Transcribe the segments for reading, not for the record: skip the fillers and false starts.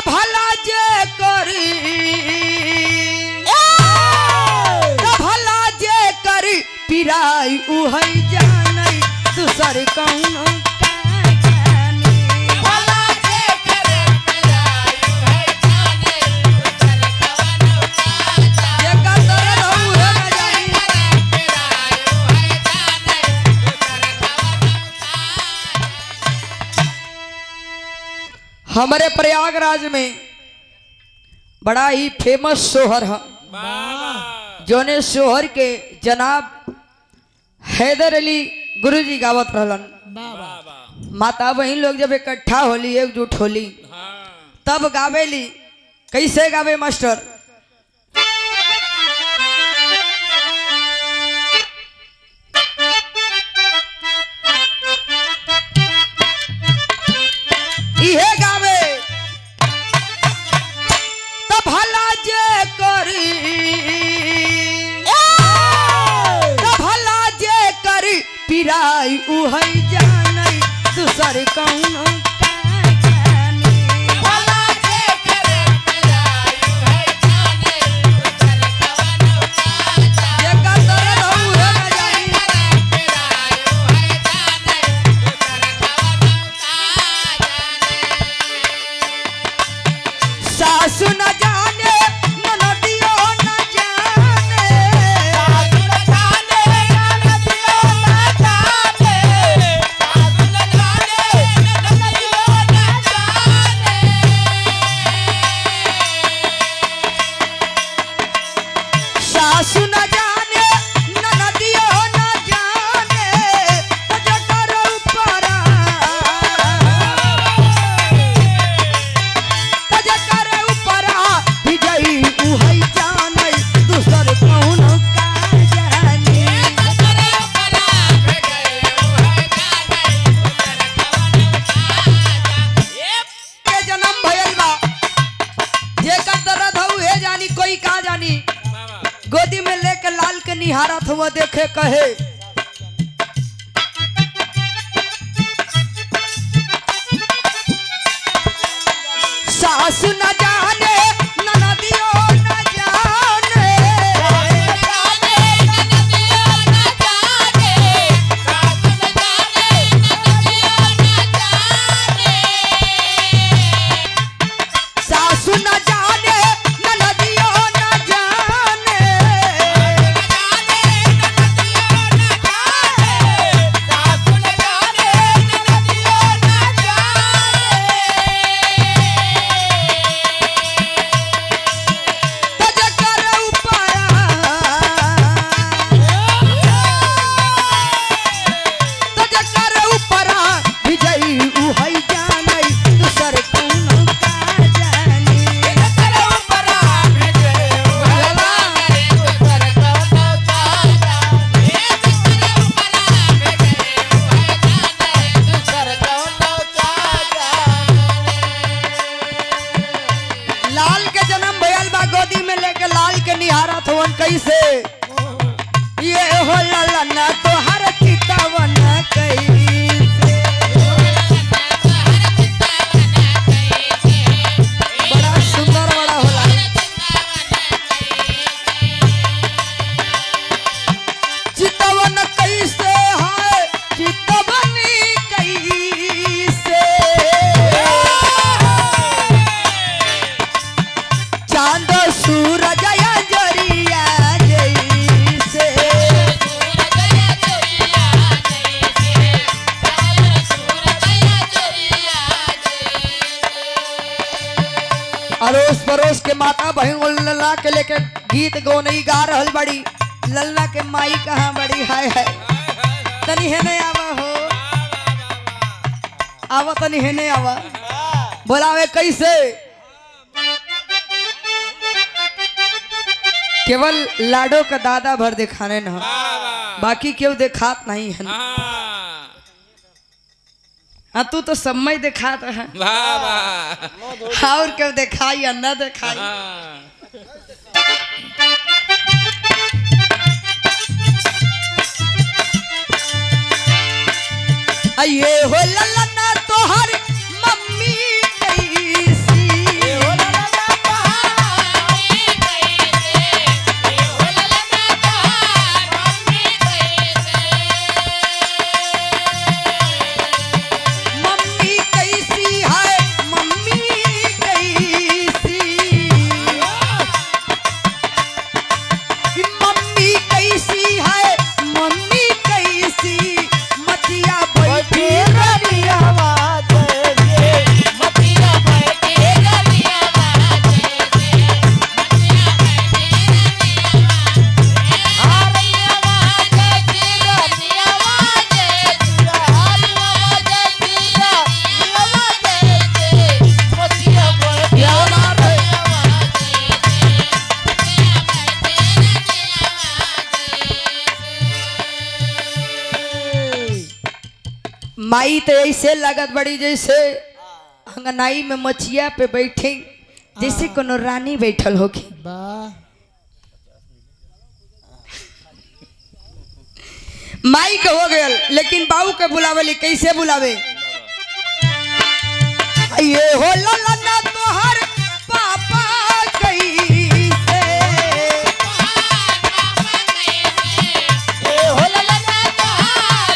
भला जे करी भला जे करी पिराई उहई जानै दूसर कौनो हमारे प्रयागराज में बड़ा ही फेमस सोहर है जोने सोहर के जनाब हैदर अली गुरुजी गावत रहलन। माता बहन लोग जब इकट्ठा होली एकजुट होली तब गावेली। कैसे गावे मास्टर? इहे गावे तो भला जे करी तो भला जे करी पिराई उहई जानै दूसर कौनो सासु न जाने ननदियो न जाने सासु न जाने ननदियो न जाने सासु न जाने ननदियो न जाने सासु न जाने ननदियो न जाने तजकर ऊपरा गोदी में लेके लाल के निहारत हुआ देखे कहे सासु न जाने ननदियो न जाने सासु न जाने ननदियो न जाने कैसे ये हो ललना तोहर चितवन कैसे बड़ा सुंदर बड़ा होला चितवन कैसे है चितवनी कैसे चांद सूरज अड़ोस पड़ोस के माता बहन लल्ला के लेके गीत गौनई गा रहल बड़ी। लल्ला के माई कहाँ बड़ी हाय है तनी हेने आवा हो आवा तनी हेने आवा बोलावे कैसे केवल लाडो का दादा भर दिखाने न बाकी क्यों दिखात नहीं है। हाँ तू तो समय दिखाता है और क्यों दिखाई या न दिखाई। ये हो ललना तोहर मम्मी कैसी माई तो ऐसे लागत बड़ी जैसे अंगनाई में मचिया पे बैठे जैसे कोनो रानी बैठल होगी। माई के हो गया लेकिन बाबू के बुलावे कैसे बुलावे? ये हो ललना तोहर पापा कैसे, ये हो ललना तोहर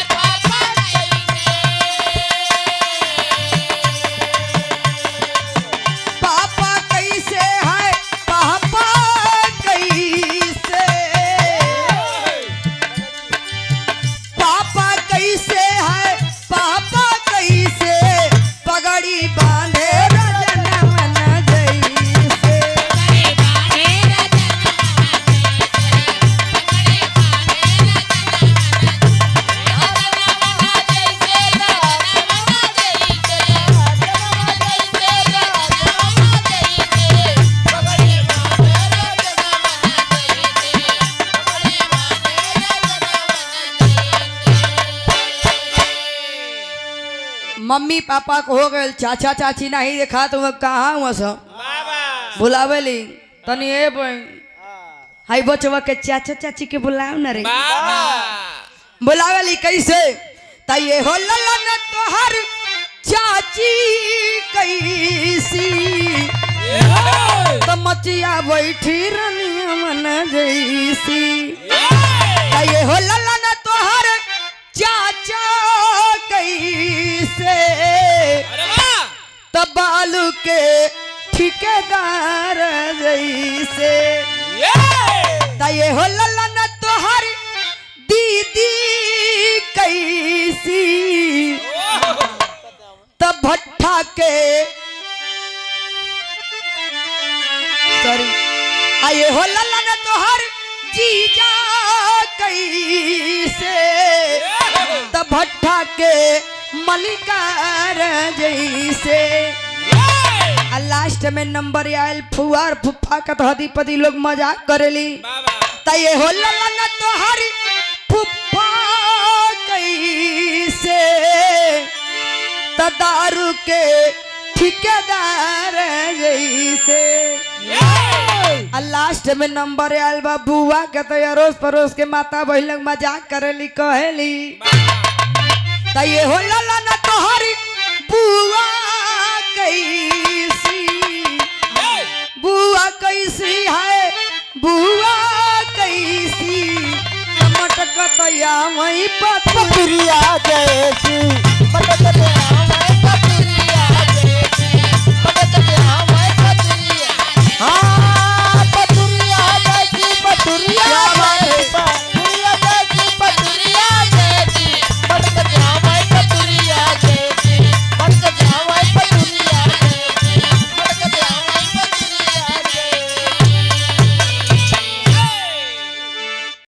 पापा कैसे है पापा कैसे, पापा कैसे है पापा कैसे, पगड़ी बांधे मम्मी पापा को हो गए, चाचा चाची नहीं देखा तो मैं कहाँ हुआ सब बुलावे ली तनी ए हाई बचवा के चाचा चाची के बुलाओ न रे, बुलावे ली कैसे? ये हो ललन तोहर चाची कैसी, तो मचिया बैठी रनिया मन जैसी। ये हो ललन तोहर चाचा कैसे, तब बालू के ठेकेदार जैसे। ये हो ललन तोहर दीदी कैसी, तब भट्ठा के सॉरी आये हो ललन तोहर जीजा कैसे, तब भट्ठा के मलिकार जैसे। लास्ट में नंबर आयल फुआर फुफा का तो हदी पदी लोग मजाक करेली। ये हो ललन तोहर फुफा कैसे, दारू के ठेकेदार जैसे। लास्ट में नंबर आयल बा बुआ के तो अड़ोस पड़ोस के माता बहन लोग मजाक करेली कहेली। ये हो ललन तोहर बुआ कैसी, बुआ कैसी है बुआ कैसी, मटकत या मई पतरिया जैसी।